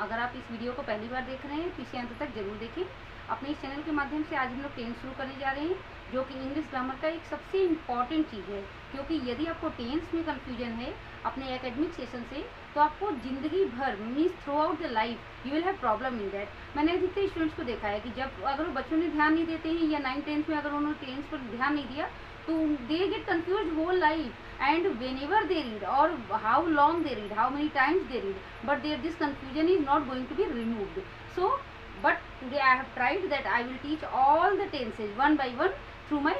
अगर आप इस वीडियो को पहली बार देख रहे हैं तो इसे अंत तक जरूर देखें। अपने इस चैनल के माध्यम से आज हम लोग टेंस शुरू करने जा रहे हैं, जो कि इंग्लिश ग्रामर का एक सबसे इम्पॉर्टेंट चीज़ है। क्योंकि यदि आपको टेंस में कन्फ्यूजन है अपने एकेडमिक सेशन से, तो आपको ज़िंदगी भर means through out the life you will have problem in that. मैंने अधिकतर स्टूडेंट्स को देखा है कि जब अगर बच्चों ने ध्यान नहीं देते हैं या 9th-10th में अगर उन्होंने टेंस पर ध्यान नहीं दिया तो they get confused whole life, and whenever they read or how long they read, how many times they read, but this confusion is not going to be removed. So but today I have tried that I will teach all the tenses one by one through my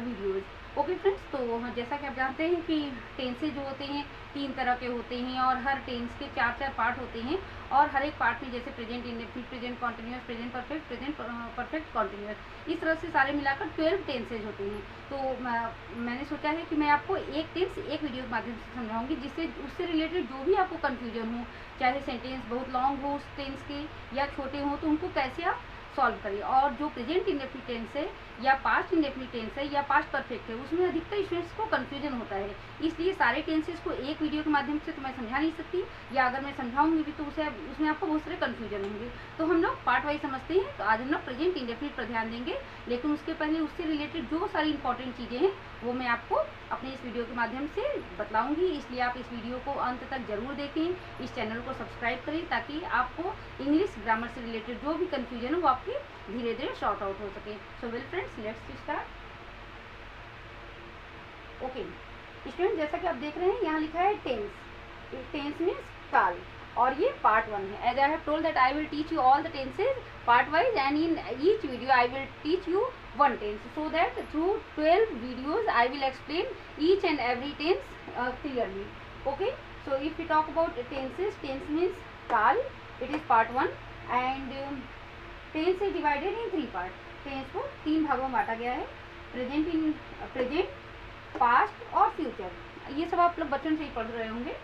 videos. Okay friends, तो जैसा कि आप जानते हैं कि tenses जो होते हैं 3 तरह के होते हैं और हर टेंस के 4 पार्ट होते हैं, और हर एक पार्ट में जैसे present indefinite, present continuous, present perfect, present perfect continuous, इस तरह से सारे मिलाकर 12 टेंसेज होते हैं। तो मैंने सोचा है कि मैं आपको एक टेंस एक वीडियो के माध्यम से समझाऊंगी, जिससे उससे रिलेटेड जो भी आपको कन्फ्यूजन हो, चाहे सेंटेंस बहुत लॉन्ग हो उस टेंस के या छोटे हों, तो उनको कैसे आप सॉल्व करिए। और जो प्रेजेंट इंडेफिनिट टेंस है या पास्ट इंडेफिनिट टेंस है या पास्ट परफेक्ट है, उसमें अधिकतर स्टूडेंट्स को कन्फ्यूजन होता है। इसलिए सारे टेंसेस को एक वीडियो के माध्यम से तो मैं समझा नहीं सकती, या अगर मैं समझाऊंगी भी तो उसमें आपको बहुत सारे कन्फ्यूजन होंगे। तो हम लोग पार्ट वाइज समझते हैं। तो आज हम लोग प्रेजेंट इंडेफिनिट पर ध्यान देंगे, लेकिन उसके पहले उससे रिलेटेड जो सारी इंपॉर्टेंट चीज़ें हैं वो मैं आपको अपने इस वीडियो के माध्यम से बतलाऊंगी। इसलिए आप इस वीडियो को अंत तक जरूर देखें, इस चैनल को सब्सक्राइब करें, ताकि आपको इंग्लिश ग्रामर से रिलेटेड जो भी कन्फ्यूजन है वो आपकी धीरे धीरे शॉर्ट आउट हो सके। So well friends, let's start. Okay student, जैसा कि आप देख रहे हैं यहाँ लिखा है टेंस। टेंस मीन्स काल, और ये पार्ट 1 है। As I have told that I will teach you all the tenses part wise, and in each video I will teach you one tense, so that through 12 videos I will explain each and every tense clearly. Okay, so if we talk about tenses, tense means काल, it is part 1, and tense is divided in 3 parts. tense को 3 भागों में बांटा गया है, present, past और future. ये सब आप लोग बचपन से ही पढ़ रहे होंगे।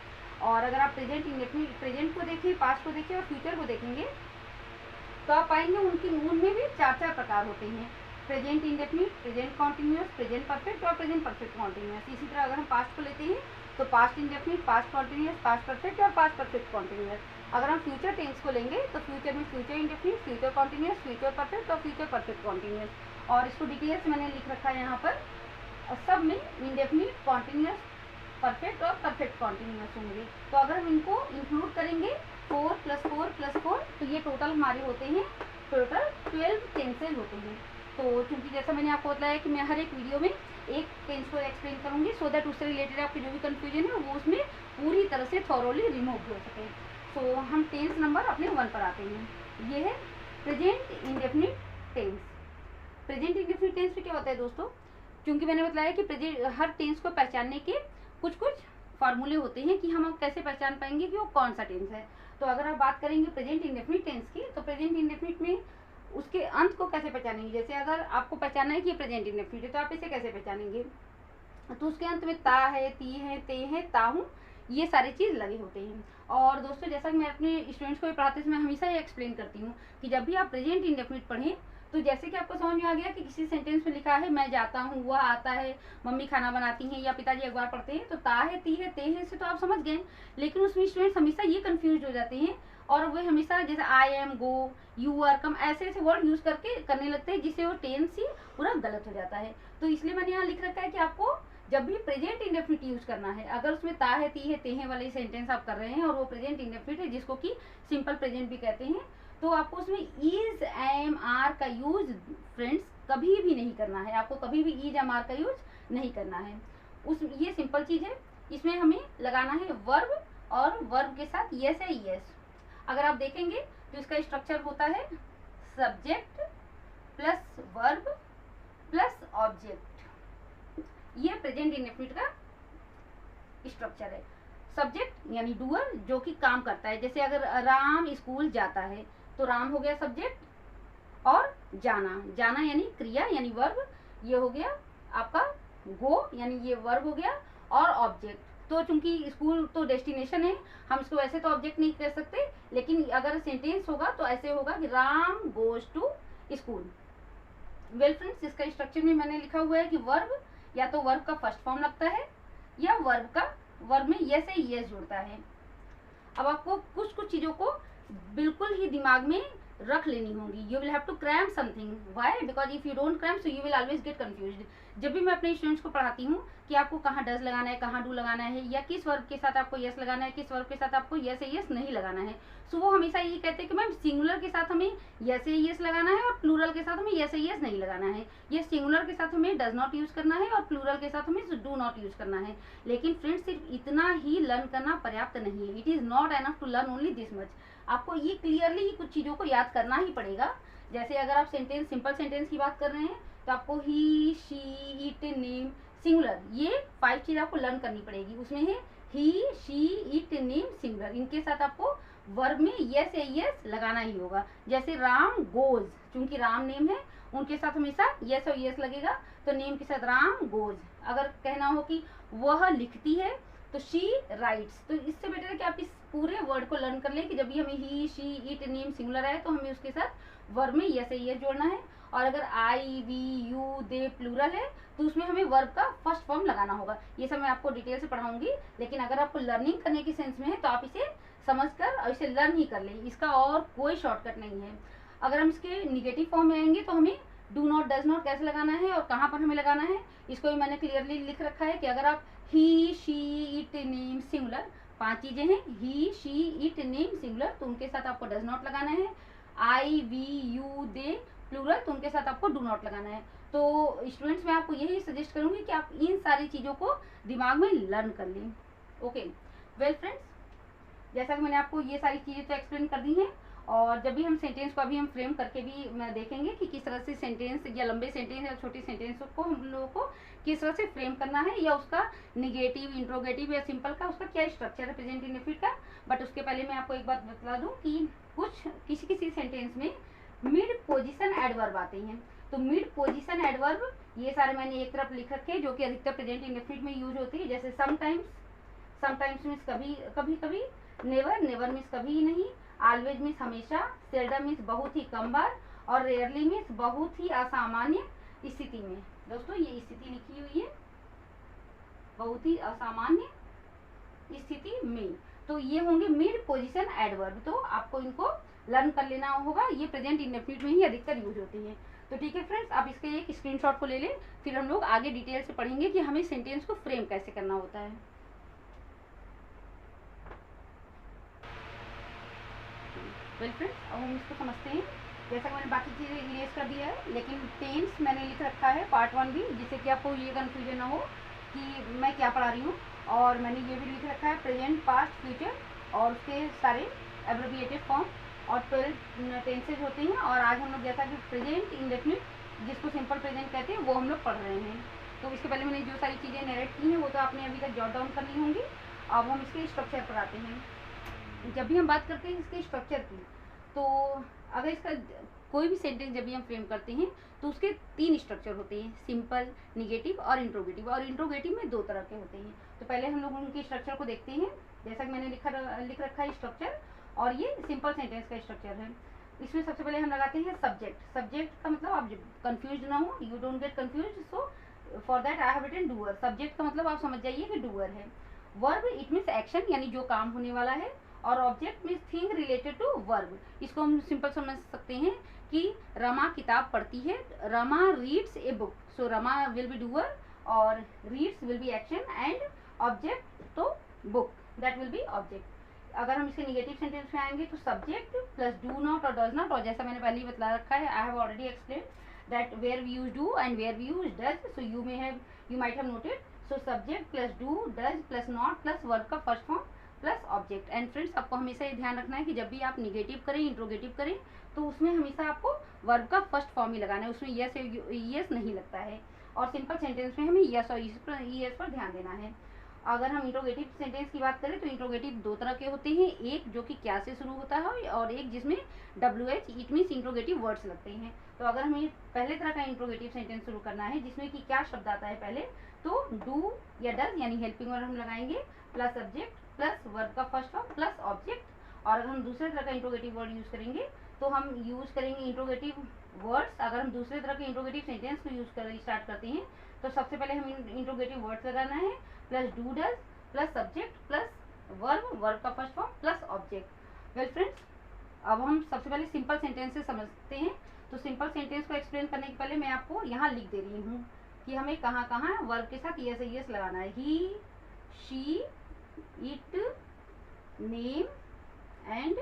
और अगर आप प्रेजेंट को देखें, पास्ट को देखें और फ्यूचर को देखेंगे, तो आप पाएंगे उनमें भी 4 प्रकार होते हैं। Present indefinite, present continuous, present perfect और प्रेजेंट परफेक्ट कॉन्टिन्यूस। इसी तरह अगर हम पास्ट को लेते हैं तो past indefinite, past continuous, past perfect और पास्ट परफेक्ट कॉन्टिन्यूस। अगर हम फ्यूचर टेंस को लेंगे तो फ्यूचर में future indefinite, future continuous, future perfect और फ्यूचर परफेक्ट कॉन्टिन्यूस। और इसको डिटेल्स मैंने लिख रखा है यहाँ पर। सब में इंडेफिनिट, कॉन्टिन्यूस, परफेक्ट और परफेक्ट कॉन्टिन्यूस होंगे। तो अगर हम इनको इंक्लूड करेंगे 4 + 4 + 4, तो ये टोटल हमारे होते हैं, टोटल 12 टेंसेज होते हैं। तो चूँकि जैसा मैंने आपको बताया कि मैं हर एक वीडियो में एक टेंस को एक्सप्लेन करूँगी, सो दैट उससे रिलेटेड आपकी जो भी कन्फ्यूजन है वो उसमें पूरी तरह से थॉरोली रिमूव हो सके। सो हम टेंस नंबर अपने 1 पर आते हैं। ये है present indefinite tense. Present indefinite tense में क्या होता है दोस्तों, क्योंकि मैंने बताया कि हर टेंस को पहचानने के कुछ फार्मूले होते हैं कि हम कैसे पहचान पाएंगे कि वो कौन सा टेंस है। तो अगर आप बात करेंगे प्रेजेंट इंडेफिनिट टेंस की, तो प्रेजेंट इंडेफिनिट में उसके अंत को कैसे पहचानेंगे। जैसे अगर आपको पहचानना है कि ये प्रेजेंट इंडेफिनिट है, तो आप इसे कैसे पहचानेंगे। तो उसके अंत में ता है, ती है, ते है, ता हूँ, ये सारी चीज़ लगे होते हैं। और दोस्तों, जैसा कि मैं अपने स्टूडेंट्स को भी पढ़ाते समय हमेशा ये एक्सप्लेन करती हूँ कि जब भी आप प्रेजेंट इंडेफिनिट पढ़ें, तो जैसे कि आपको समझ में आ गया कि किसी सेंटेंस में लिखा है मैं जाता हूँ, वह आता है, मम्मी खाना बनाती हैं या पिताजी अखबार पढ़ते हैं, तो ता है, ती है, ते है से तो आप समझ गए। लेकिन उसमें स्टूडेंट्स हमेशा ये कन्फ्यूज हो जाते हैं, और वे हमेशा जैसे I am, go, you are, come, ऐसे वर्ड यूज़ करने लगते हैं, जिससे वो टेंस ही पूरा गलत हो जाता है। तो इसलिए मैंने यहाँ लिख रखा है कि आपको जब भी प्रेजेंट इंडेफिनिट यूज करना है, अगर उसमें ता है, ती है, ते है वाले सेंटेंस आप कर रहे हैं और वो प्रेजेंट इंडेफिनिट है, जिसको कि सिंपल प्रेजेंट भी कहते हैं, तो आपको उसमें इज, एम, आर का यूज फ्रेंड्स कभी भी नहीं करना है। आपको कभी भी इज, एम, आर का यूज नहीं करना है। ये सिंपल चीज़ है। इसमें हमें लगाना है वर्ब, और वर्ब के साथ यस है यस। अगर आप देखेंगे तो इसका स्ट्रक्चर होता है subject plus verb plus object. ये प्रेजेंट इंडेफिनिट का स्ट्रक्चर है। सब्जेक्ट यानी डूअर, जो कि काम करता है। जैसे अगर राम स्कूल जाता है, तो राम हो गया सब्जेक्ट, और जाना, जाना यानी क्रिया यानी वर्ब, ये हो गया आपका गो यानी ये वर्ब हो गया, और ऑब्जेक्ट। तो चूंकि स्कूल तो डेस्टिनेशन है, हम इसको ऐसे तो ऑब्जेक्ट नहीं कह सकते, लेकिन अगर सेंटेंस होगा तो ऐसे होगा कि Ram goes to school. Well friends, इसका स्ट्रक्चर में मैंने लिखा हुआ है कि वर्ब या तो वर्ब का फर्स्ट फॉर्म लगता है, या वर्ब में यस है यस जुड़ता है। अब आपको कुछ चीज़ों को बिल्कुल ही दिमाग में रख लेनी होंगी. You will have to cram something. Why? Because if you don't cram so you will always get confused. जब भी मैं अपने स्टूडेंट्स को पढ़ाती हूँ कि आपको कहाँ डज लगाना है, कहाँ डू लगाना है, या किस वर्ब के साथ आपको यस लगाना है, किस वर्ब के साथ आपको यस या यस नहीं लगाना है, सो वो हमेशा ये कहते हैं कि मैम सिंगुलर के साथ हमें यस या यस लगाना है और प्लूरल के साथ हमें यस या यस नहीं लगाना है. ये सिंगुलर के साथ हमें डज नॉट यूज करना है और प्लूरल के साथ हमें डू नॉट यूज करना है. लेकिन फ्रेंड्स, सिर्फ इतना ही लर्न करना पर्याप्त नहीं है. It is not enough to learn only this much. आपको ये क्लियरली कुछ चीज़ों को याद करना ही पड़ेगा. जैसे अगर आप सेंटेंस, सिंपल सेंटेंस की बात कर रहे हैं, तो आपको ही, शी, इट, नेम, सिंगुलर, ये 5 चीज़ आपको लर्न करनी पड़ेगी. उसमें है he, she, it, name, singular. इनके साथ आपको वर्ब में यस या यस लगाना ही होगा. जैसे राम गोज, चूंकि राम नेम है, उनके साथ हमेशा यस और यस लगेगा, तो नेम के साथ राम गोज. अगर कहना हो कि वह लिखती है, तो शी राइट्स. तो इससे बेटर है कि आप इस पूरे वर्ड को लर्न कर लें कि जब भी हमें ही, शी, इट, नेम, सिंगुलर आए, तो हमें उसके साथ वर्ब में यस या यस जोड़ना है. और अगर आई, वी, यू, दे प्लूरल है, तो उसमें हमें वर्ब का फर्स्ट फॉर्म लगाना होगा. ये सब मैं आपको डिटेल से पढ़ाऊंगी, लेकिन अगर आपको लर्निंग करने की सेंस में है तो आप इसे समझकर और इसे लर्न ही कर लें. इसका और कोई शॉर्टकट नहीं है. अगर हम इसके निगेटिव फॉर्म में आएंगे तो हमें डू नॉट, डज नॉट कैसे लगाना है और कहाँ पर हमें लगाना है, इसको भी मैंने क्लियरली लिख रखा है कि अगर आप ही, शी, इट, नेम, सिंगुलर, 5 चीजें हैं, ही, शी, इट, नेम, सिंगुलर, तो उनके साथ आपको डज नॉट लगाना है. आई, वी, यू, दे प्लूरल, तो उनके साथ आपको डू नॉट लगाना है. तो स्टूडेंट्स, मैं आपको यही सजेस्ट करूंगी कि आप इन सारी चीज़ों को दिमाग में लर्न कर लें. ओके, वेल फ्रेंड्स, जैसा कि मैंने आपको ये सारी चीज़ें तो एक्सप्लेन कर दी हैं, और जब भी हम सेंटेंस को अभी हम फ्रेम करके भी देखेंगे कि किस तरह से सेंटेंस या लंबे सेंटेंस या छोटे सेंटेंस को हम लोगों को किस तरह से फ्रेम करना है, या उसका निगेटिव, इंट्रोगेटिव या सिंपल का उसका क्या स्ट्रक्चर है प्रेजेंट इंडेफिनिट का. बट उसके पहले मैं आपको एक बात बता दूं कि किसी किसी सेंटेंस में मिड पोजिशन एडवर्ब आते हैं. तो मिड पोजिशन एडवर्ब ये सारे मैंने एक तरफ लिख रखे, जो कि अधिकतर प्रेजेंट इंडेफिनिट में यूज होती है. जैसे समटाइम्स, समटाइम्स मीन्स कभी कभी कभी, नेवर, नेवर मीन्स कभी ही नहीं, ऑलवेज मीन्स हमेशा, सेल्डम मीन्स बहुत ही कम बार, और रेयरली मीन्स बहुत ही असामान्य स्थिति में. दोस्तों, ये स्थिति लिखी हुई है, बहुत ही असामान्य स्थिति में. तो ये होंगे मिड पोजीशन एडवर्ब. तो आपको इनको लर्न कर लेना होगा. ये प्रेजेंट इंडेफिनिट में ही अधिकतर यूज होती है. तो ठीक है फ्रेंड्स, आप इसके एक स्क्रीनशॉट को ले लें, फिर हम लोग आगे डिटेल से पढ़ेंगे कि हमें सेंटेंस को फ्रेम कैसे करना होता है. वेल फ्रेंड्स, अब हम इसको समझते हैं. जैसा कि मैंने बाकी चीज़ें इरेज कर दिया है, लेकिन टेंस मैंने लिख रखा है पार्ट 1 भी, जिससे कि आपको ये कन्फ्यूजन ना हो कि मैं क्या पढ़ा रही हूँ. और मैंने ये भी लिख रखा है प्रेजेंट, पास्ट, फ्यूचर और उसके सारे एब्रिविएटेड फॉर्म और 12 टेंसेज होते हैं. और आज हम लोग जैसा कि प्रेजेंट इंडेफिनिट, जिसको सिंपल प्रेजेंट कहते हैं, वो हम लोग पढ़ रहे हैं. तो इसके पहले मैंने जो सारी चीज़ें नरेट की हैं वो तो आपने अभी तक जॉट डाउन कर ली होंगी. अब हम इसके स्ट्रक्चर पर आते हैं. जब भी हम बात करते हैं इसके स्ट्रक्चर की, तो अगर इसका कोई भी सेंटेंस जब भी हम फ्रेम करते हैं तो उसके 3 स्ट्रक्चर होते हैं, सिंपल, निगेटिव और इंट्रोगेटिव. और इंट्रोगेटिव में 2 तरह के होते हैं. तो पहले हम लोग उनके स्ट्रक्चर को देखते हैं. जैसा कि मैंने लिख रखा है स्ट्रक्चर, और ये सिंपल सेंटेंस का स्ट्रक्चर है. इसमें सबसे पहले हम लगाते हैं सब्जेक्ट. सब्जेक्ट का मतलब आप कंफ्यूज ना हो, you don't get confuse, so for that I have written doer. Subject का मतलब आप समझ जाइए कि डूअर है. वर्ब, इट मीन्स एक्शन, यानी जो काम होने वाला है. और object means thing related to verb. इसको हम सिंपल समझ सकते हैं कि रमा किताब पढ़ती है, Rama reads a book. So Rama will be doer और reads will be action, and object तो book, that will be object. अगर हम इसके निगेटिव सेंटेंस में आएंगे तो सब्जेक्ट प्लस डू नॉट और डज नॉट. और जैसा मैंने पहले ही बता रखा है, I have already explain that where we use do and where we use does. So you might have noted. So subject plus do, does plus not plus verb का first form plus object. And friends, आपको हमेशा ये ध्यान रखना है कि जब भी आप निगेटिव करें, इंट्रोगेटिव करें, तो उसमें हमेशा आपको वर्ब का फर्स्ट फॉर्म ही लगाना है. उसमें यस नहीं लगता है. और सिंपल सेंटेंस में हमें यस और यस पर ध्यान देना है. अगर हम इंट्रोगेटिव सेंटेंस की बात करें तो इंट्रोगेटिव 2 तरह के होते हैं. एक जो कि क्या से शुरू होता है, और एक जिसमें WH, it means interrogative words लगते हैं. तो अगर हमें पहले तरह का इंट्रोगेटिव सेंटेंस शुरू करना है जिसमें कि क्या शब्द आता है पहले, तो डू या डज यानी हेल्पिंग वर्ड हम लगाएंगे, प्लस सब्जेक्ट प्लस वर्ब का फर्स्ट फॉर्म प्लस ऑब्जेक्ट. और अगर हम दूसरे तरह का इंट्रोगेटिव वर्ड यूज करेंगे तो हम यूज करेंगे इंट्रोगेटिव वर्ड्स. अगर हम दूसरे तरह के इंट्रोगेटिव सेंटेंस को यूज कर स्टार्ट करते हैं तो सबसे पहले हमें इंट्रोगेटिव वर्ड्स लगाना है, plus do does plus subject plus verb, verb का first form plus object. Well friends, अब हम सबसे पहले सिंपल सेंटेंसेस समझते हैं। तो सिंपल सेंटेंस को एक्सप्लेन करने के पहले मैं आपको यहाँ लिख दे रही हूँ कि हमें कहाँ कहाँ वर्ब के साथ यस यस लगाना है। He, she, it, name and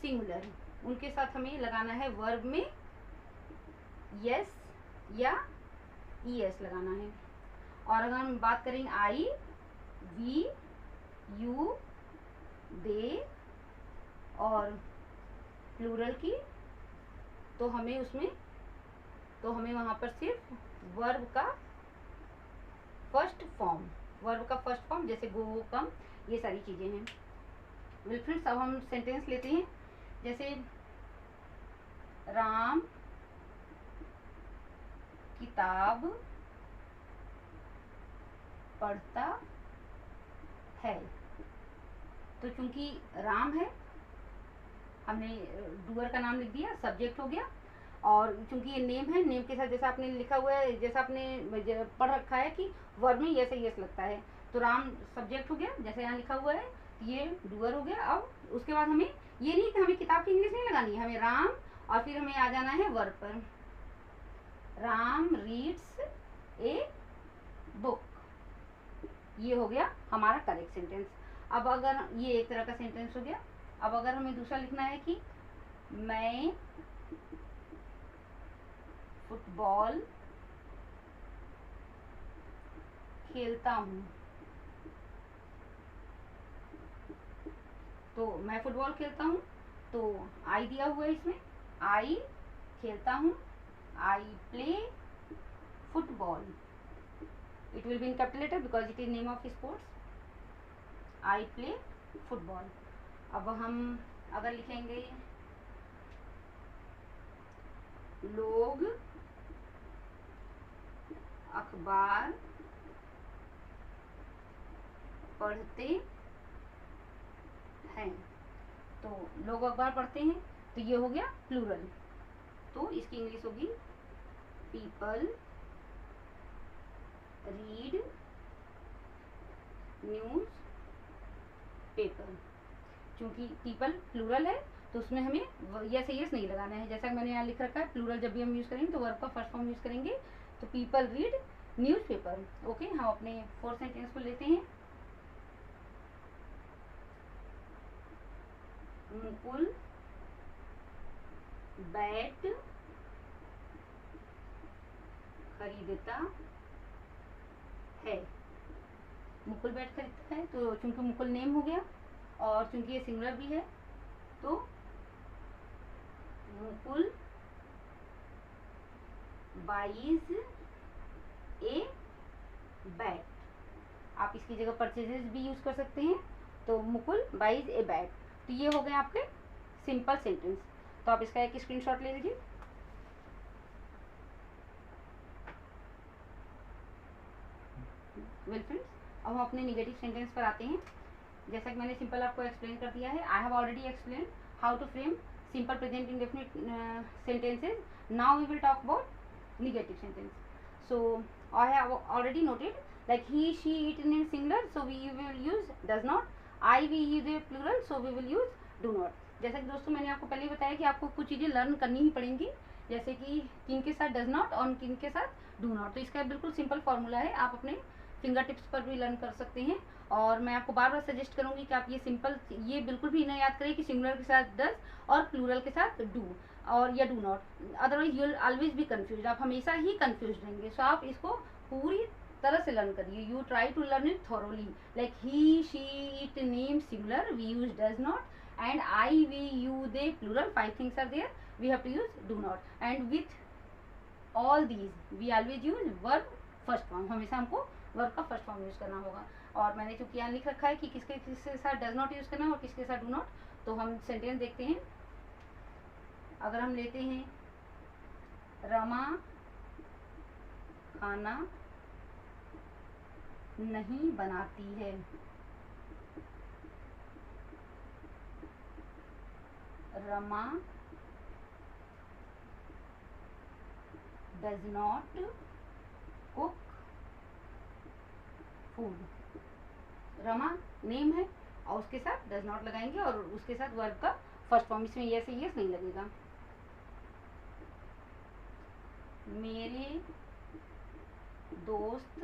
singular, उनके साथ हमें लगाना है वर्ब में यस या ईएस लगाना है। और अगर हम बात करें आई, वी, यू, दे और प्लूरल की, तो हमें वहाँ पर सिर्फ वर्ब का फर्स्ट फॉर्म जैसे गो, कम, ये सारी चीज़ें हैं। वेल फ्रेंड्स, अब हम सेंटेंस लेते हैं। जैसे राम किताब पढ़ता है। तो चूंकि राम है, हमने डूअर का नाम लिख दिया, सब्जेक्ट हो गया। और चूंकि ये नेम है, नेम के साथ जैसा आपने लिखा हुआ है, जैसा आपने पढ़ रखा है कि वर्ब में यस यस लगता है, तो राम सब्जेक्ट हो गया जैसे यहाँ लिखा हुआ है, ये डूअर हो गया। अब उसके बाद हमें ये नहीं कि हमें किताब की इंग्लिश नहीं लगानी है, हमें राम और फिर हमें आ जाना है वर्ब पर। राम रीड्स ए बुक, ये हो गया हमारा करेक्ट सेंटेंस। अब अगर ये एक तरह का सेंटेंस हो गया। अब अगर हमें दूसरा लिखना है कि मैं फुटबॉल खेलता हूँ, तो मैं फुटबॉल खेलता हूँ, तो आई दिया हुआ है इसमें, आई खेलता हूँ, I play football. It will be in capital letter because it is name of sports. I play football. अब हम अगर लिखेंगे लोग अखबार पढ़ते हैं, तो लोग अखबार पढ़ते हैं, तो ये हो गया प्लूरल, तो इसकी इंग्लिश होगी पीपल रीड न्यूज पेपर। चूंकि पीपल प्लूरल है तो उसमें हमें यस यस नहीं लगाना है। जैसा मैंने यहाँ लिख रखा है, प्लूरल जब भी हम यूज़ करेंगे तो वर्ब का फर्स्ट फॉर्म यूज़ करेंगे, तो पीपल रीड न्यूज़पेपर। ओके, हम अपने फोर्थ सेंटेंस को लेते हैं। मुकुल बैट खरीदता है। मुकुल बैट खरीदता है, तो चूंकि मुकुल नेम हो गया और चूंकि ये सिंगुलर भी है, तो मुकुल बाइज ए बैट। आप इसकी जगह परचेजेस भी यूज कर सकते हैं, तो मुकुल बाइज ए बैट। तो ये हो गए आपके सिंपल सेंटेंस। तो आप इसका एक स्क्रीनशॉट ले लीजिए। वेल फ्रेंड्स, अब हम अपने निगेटिव सेंटेंस पर आते हैं। जैसा कि मैंने सिंपल आपको एक्सप्लेन कर दिया है, I have already explain how to frame simple present indefinite sentences. Now we will talk about negative sentence. So I have already noted like he, she, it in singular, so we will use does not. I, we use a plural, so we will use do not. जैसा कि दोस्तों मैंने आपको पहले ही बताया कि आपको कुछ चीज़ें लर्न करनी ही पड़ेंगी, जैसे कि किन के साथ डज नॉट और किन के साथ डू नॉट। तो इसका बिल्कुल सिंपल फॉर्मूला है, आप अपने फिंगर टिप्स पर भी लर्न कर सकते हैं। और मैं आपको बार बार सजेस्ट करूंगी कि आप ये बिल्कुल भी ना याद करें कि सिंगुलर के साथ डज और प्लूरल के साथ डू और या do not, otherwise you will always be confuse, आप हमेशा ही कंफ्यूज रहेंगे। सो आप इसको पूरी तरह से लर्न करिए। You try to learn it thoroughly, like he, she, it, name singular, we use does not, and I, we, you, they plural. 5 things are there, we have to use do not, and with all these we always use verb first form. हमेशा हमको verb का first form use करना होगा। और मैंने चूंकि यहाँ लिख रखा है कि किसके किसके साथ डज नॉट यूज करना है और किसके साथ डू नॉट, तो हम सेंटेंस देखते हैं। अगर हम लेते हैं रमा खाना नहीं बनाती है, Rama does not cook food. Rama name है, और उसके साथ डज नॉट लगाएंगे और उसके साथ वर्ब का फर्स्ट फॉर्म, इसमें यस यस नहीं लगेगा। मेरे दोस्त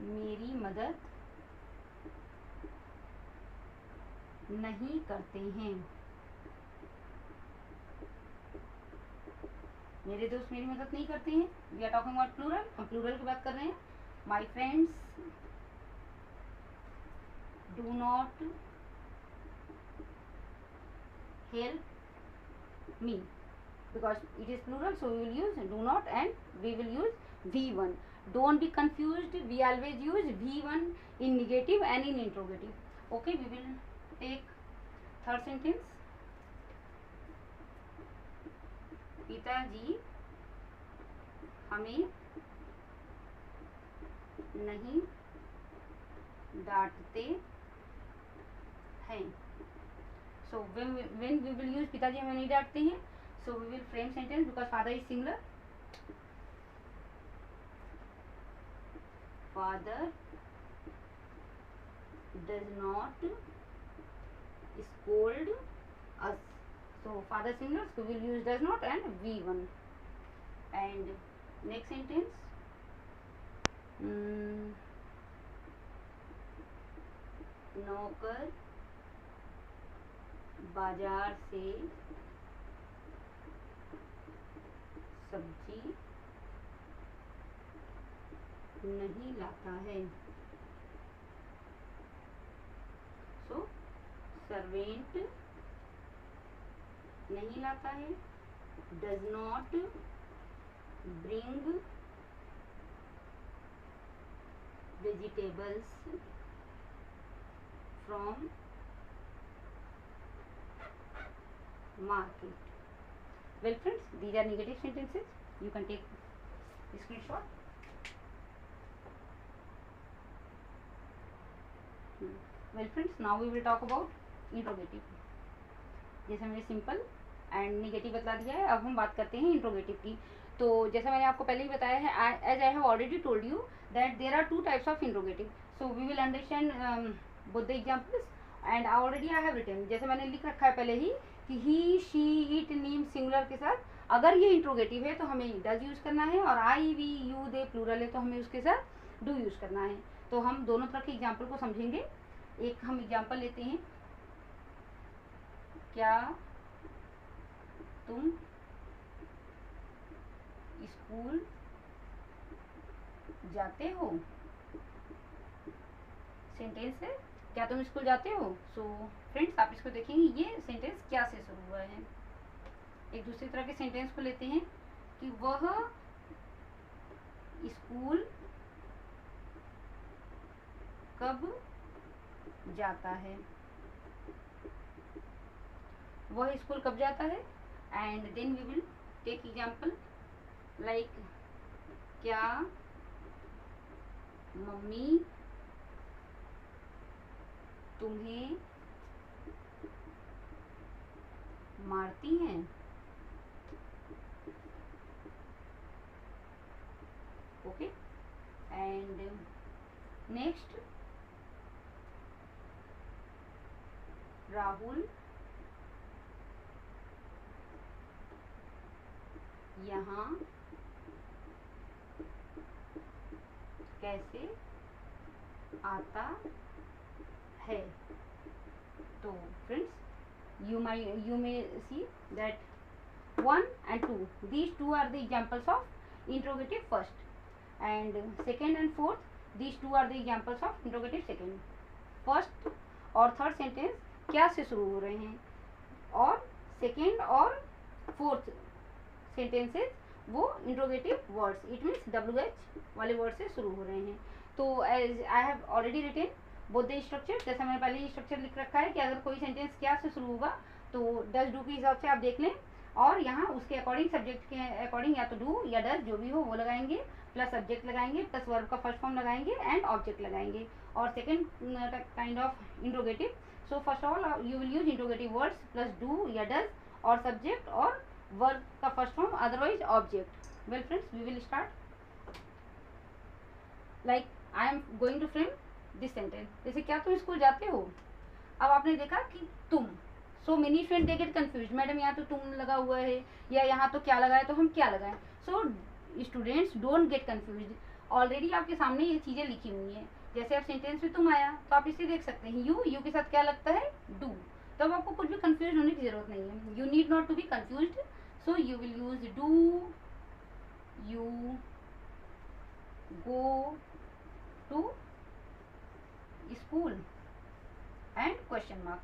मेरी मदद नहीं करते हैं। मेरे दोस्त मेरी मदद नहीं करते हैं, we are talking about plural, हम प्लूरल की बात कर रहे हैं। My friends do not help me, because it is plural, so we will use do not and we will use V1. Don't be confused, we always use V1 in negative and in interrogative. Okay, we will take third sentence. पिताजी हमें नहीं डांटते हैं। So when we will use पिताजी हमें नहीं डांटते हैं, so we will frame sentence because father is singular. Father does not scold us. So father singular, so we will use does not and V1. And next sentence, नौकर बाजार से सब्जी नहीं लाता है। सो सर्वेंट नहीं लाता है, does not bring vegetables from market. Well friends, these are negative sentences. You can take a screenshot. Well friends, now we will talk about interrogative. जैसे मैंने सिंपल एंड नेगेटिव बता दिया है, अब हम बात करते हैं इंट्रोगेटिव की। तो जैसा मैंने आपको पहले ही बताया है, as I have already told you that there are two types of interrogative, so we will understand both the examples and already I have written, जैसे मैंने लिख रखा है पहले ही कि he she it name singular के साथ अगर ये इंट्रोगेटिव है तो हमें डज यूज़ करना है, और आई वी यू दे प्लूरल है तो हमें उसके साथ डू यूज़ करना है। तो हम दोनों तरह के एग्जाम्पल को समझेंगे। एक हम एग्जाम्पल लेते हैं, क्या तुम स्कूल जाते हो? सेंटेंस है क्या तुम स्कूल जाते हो। सो फ्रेंड्स, आप इसको देखेंगे ये सेंटेंस क्या से शुरू हुआ है। एक दूसरी तरह के सेंटेंस को लेते हैं कि वह स्कूल कब जाता है। वह स्कूल कब जाता है, and then we will take example like क्या मम्मी तुम्हें मारती हैं। ओके, एंड नेक्स्ट राहुल यहाँ कैसे आता है। तो friends, you may see that 1 and 2, these two are the examples of interrogative first, and second and fourth, these two are the examples of interrogative second. First और third sentence क्या से शुरू हो रहे हैं, और सेकेंड और फोर्थ सेंटेंसेस वो interrogative words, it means WH वाले वर्ड से शुरू हो रहे हैं। तो as I have already written both the structure, जैसा मैंने पहले ही स्ट्रक्चर लिख रखा है कि अगर कोई सेंटेंस क्या से शुरू होगा तो डज डू के हिसाब से आप देख लें, और यहाँ उसके अकॉर्डिंग सब्जेक्ट के अकॉर्डिंग या तो डू या डज जो भी हो वो लगाएंगे, प्लस सब्जेक्ट लगाएंगे, प्लस वर्ब का फर्स्ट फॉर्म लगाएंगे एंड ऑब्जेक्ट लगाएंगे। और second kind of interrogative, so first all you will use interrogative words plus do या डज और सब्जेक्ट और वर्ब का first form otherwise object. Well friends, we will start like I am going to frame this sentence. जैसे क्या तुम school जाते हो, अब आपने देखा कि तुम, so many student they get confuse, madam यहाँ तो तुम लगा हुआ है या यहाँ तो क्या लगा है तो हम क्या लगाएं। So students don't get confuse, already आपके सामने ये चीज़ें लिखी हुई हैं। जैसे आप सेंटेंस में तुम आया तो आप इसे देख सकते हैं, यू के साथ क्या लगता है, डू। तो अब आपको कुछ भी कंफ्यूज होने की जरूरत नहीं है, you need not to be confuse. So you will use do, you go to school and question mark.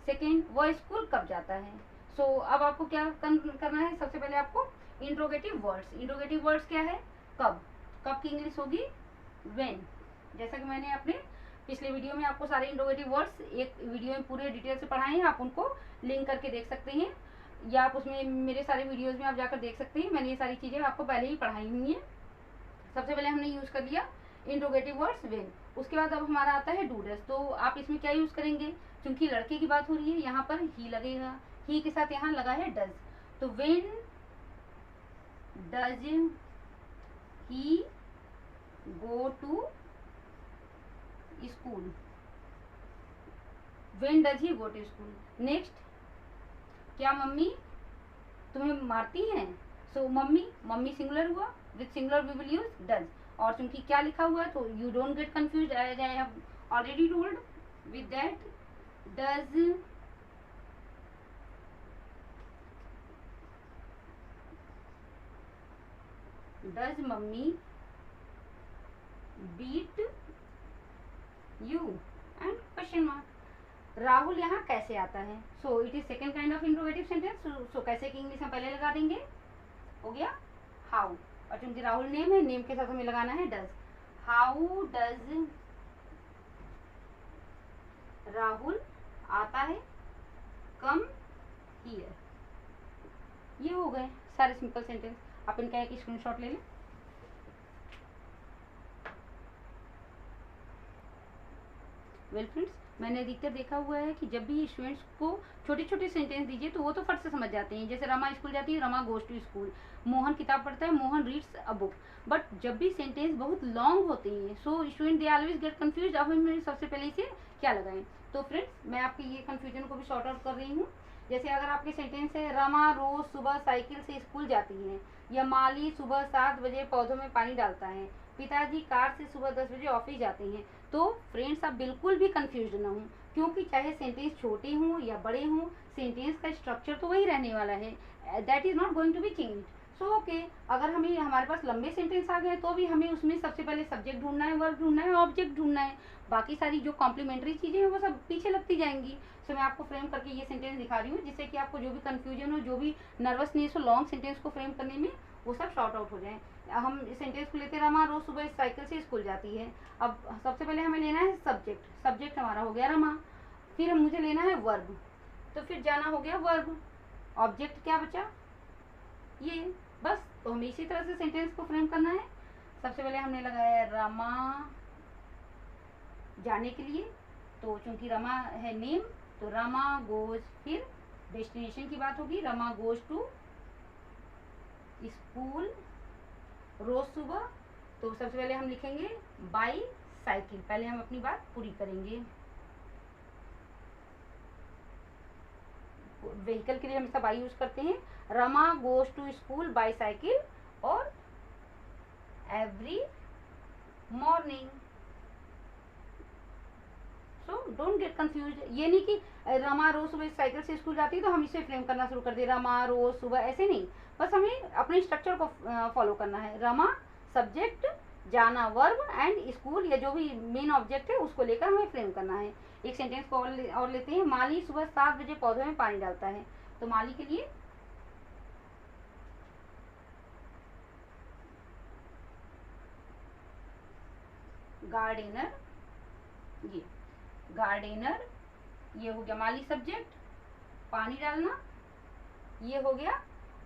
Second, वह स्कूल कब जाता है। सो अब आपको क्या करना है, सबसे पहले आपको इंट्रोगेटिव वर्ड्स, इंट्रोगेटिव वर्ड्स क्या है, कब, कब की इंग्लिश होगी व्हेन। जैसा कि मैंने अपने पिछले वीडियो में आपको सारे इंट्रोगेटिव वर्ड्स एक वीडियो में पूरे डिटेल से पढ़ाए हैं, आप उनको लिंक करके देख सकते हैं, या आप उसमें मेरे सारे वीडियोज में आप जाकर देख सकते हैं, मैंने ये सारी चीज़ें आपको पहले ही पढ़ाई हुई हैं। सबसे पहले हमने यूज़ कर लिया इंट्रोगेटिव वर्ड्स व्हेन। उसके बाद अब हमारा आता है डू डज। तो आप इसमें क्या यूज़ करेंगे, क्योंकि लड़के की बात हो रही है यहाँ पर ही लगेगा, ही के साथ यहाँ लगा है डज। तो when does he go to school, when does he go to school. Next, क्या मम्मी तुम्हें मारती हैं। सो मम्मी, मम्मी सिंगुलर हुआ, with singular we will use does. और चूंकि क्या लिखा हुआ है तो you don't get confuse as I have already told, with that does mummy beat you and question mark. Rahul यहाँ कैसे आता है। So it is second kind of interrogative sentence. सो कैसे की इंग्लिश में पहले लगा देंगे, हो गया हाउ। और चूंकि राहुल नेम है, नेम के साथ हमें लगाना है डज। हाउ डज राहुल आता है, कम हियर। ये हो गए सारे सिंपल सेंटेंस। आप इनका एक स्क्रीनशॉट ले लें। वेल फ्रेंड्स, मैंने अधिकतर देखा हुआ है कि जब भी स्टूडेंट्स को छोटे छोटे सेंटेंस दीजिए तो वो तो फट से समझ जाते हैं। जैसे रमा स्कूल जाती है, Rama goes to school. Mohan किताब पढ़ता है, Mohan reads a book. But जब भी सेंटेंस बहुत लॉन्ग होते हैं, so student they always get confuse, अब हमें सबसे पहले इसे क्या लगाएं। तो फ्रेंड्स, मैं आपकी ये कन्फ्यूजन को भी सॉर्ट आउट कर रही हूँ। जैसे अगर आपके सेंटेंस है, रमा रोज सुबह साइकिल से स्कूल जाती है, या माली सुबह 7 बजे पौधों में पानी डालता है, पिताजी कार से सुबह 10 बजे ऑफिस जाते हैं। तो फ्रेंड्स, आप बिल्कुल भी कंफ्यूज ना हो, क्योंकि चाहे सेंटेंस छोटे हों या बड़े हों, सेंटेंस का स्ट्रक्चर तो वही रहने वाला है, that is not going to be change. So okay, अगर हमें हमारे पास लंबे सेंटेंस आ गए तो भी हमें उसमें सबसे पहले सब्जेक्ट ढूंढना है, वर्ब ढूंढना है, ऑब्जेक्ट ढूंढना है। बाकी सारी जो कॉम्प्लीमेंट्री चीज़ें हैं वो सब पीछे लगती जाएंगी। सो मैं आपको फ्रेम करके ये सेंटेंस दिखा रही हूँ, जिससे कि आपको जो भी कन्फ्यूजन हो, जो भी नर्वसनेस हो लॉन्ग सेंटेंस को फ्रेम करने में, वो सब शॉर्ट आउट हो जाए। हम इस सेंटेंस को लेते, रमा रोज सुबह साइकिल से स्कूल जाती है। अब सबसे पहले हमें लेना है सब्जेक्ट, सब्जेक्ट हमारा हो गया रमा। फिर मुझे लेना है वर्ब, तो फिर जाना हो गया वर्ब। ऑब्जेक्ट क्या बचा, ये बस। तो हमें इसी तरह से सेंटेंस को फ्रेम करना है। सबसे पहले हमने लगाया रमा जाने के लिए, तो चूंकि रमा है नेम, तो रमा गोज, फिर डेस्टिनेशन की बात होगी, रमा गोज टू स्कूल रोज सुबह। तो सबसे पहले हम लिखेंगे बाई साइकिल, पहले हम अपनी बात पूरी करेंगे। व्हीकल के लिए हमेशा बाई यूज करते हैं। Rama goes to school by cycle और every morning. So don't get confuse. ये नहीं कि रमा रोज सुबह साइकिल से स्कूल जाती है तो हम इसे फ्रेम करना शुरू कर दे, रमा रोज सुबह, ऐसे नहीं। बस हमें अपने स्ट्रक्चर को फॉलो करना है। रमा सब्जेक्ट, जाना वर्ब, एंड स्कूल या जो भी मेन ऑब्जेक्ट है उसको लेकर हमें फ्रेम करना है। एक सेंटेंस को और लेते हैं, माली सुबह 7 बजे पौधों में पानी डालता है। तो माली के लिए गार्डनर, ये गार्डनर, ये हो गया माली सब्जेक्ट, पानी डालना ये हो गया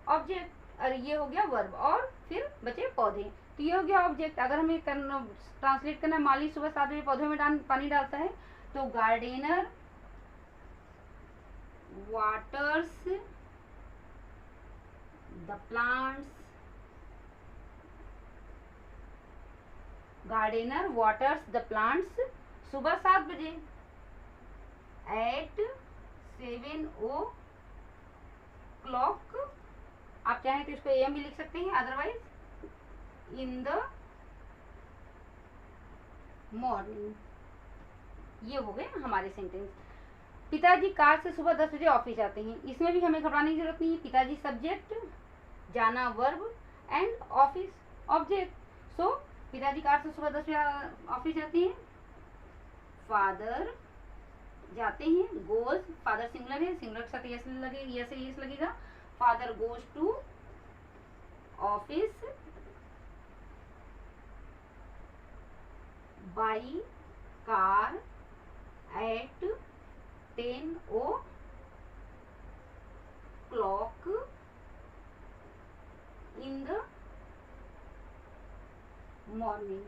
ऑब्जेक्ट, और ये हो गया वर्ब, और फिर बचे पौधे। तो ये हो गया ऑब्जेक्ट। अगर हमें ट्रांसलेट करना है, माली सुबह 7 बजे पौधों में पानी डालता है, तो gardener waters the plants, gardener waters the plants सुबह 7 बजे, एट 7 o'clock, आप चाहें तो इसको AM भी लिख सकते हैं, अदरवाइज इन द मॉर्निंग। ये हो गए हमारे सेंटेंस। पिताजी कार से सुबह 10 बजे ऑफिस जाते हैं, इसमें भी हमें घबराने की जरूरत नहीं है। पिताजी सब्जेक्ट, जाना वर्ब एंड ऑफिस ऑब्जेक्ट। सो पिताजी कार से सुबह 10 बजे ऑफिस जाते हैं। फादर जाते हैं, गोज, फादर सिंगुलर है, सिंगुलर के साथ यस लगेगा। Father goes to office by car at 10 o'clock in the morning.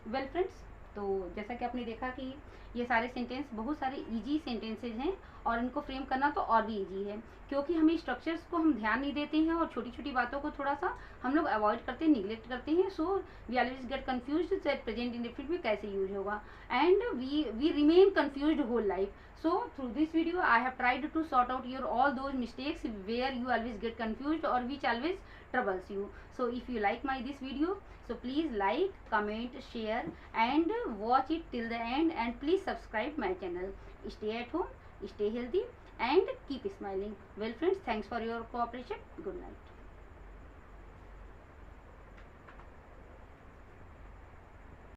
Well friends, तो जैसा कि आपने देखा कि ये सारे सेंटेंस बहुत सारे इजी सेंटेंसेज हैं और इनको फ्रेम करना तो और भी इजी है, क्योंकि हमें स्ट्रक्चर्स को हम ध्यान नहीं देते हैं और छोटी छोटी बातों को थोड़ा सा हम लोग अवॉइड करते हैं, निगलेक्ट करते हैं। So we always get confused that present indefinite में कैसे यूज होगा, and we remain confused whole life. So through this video I have tried to sort out your all those mistakes where you always get confused or which always troubles you. So if you like this video, so please like, comment, share and watch it till the end, and please subscribe my channel. Stay at home, stay healthy and keep smiling. Well friends, thanks for your cooperation. Good night.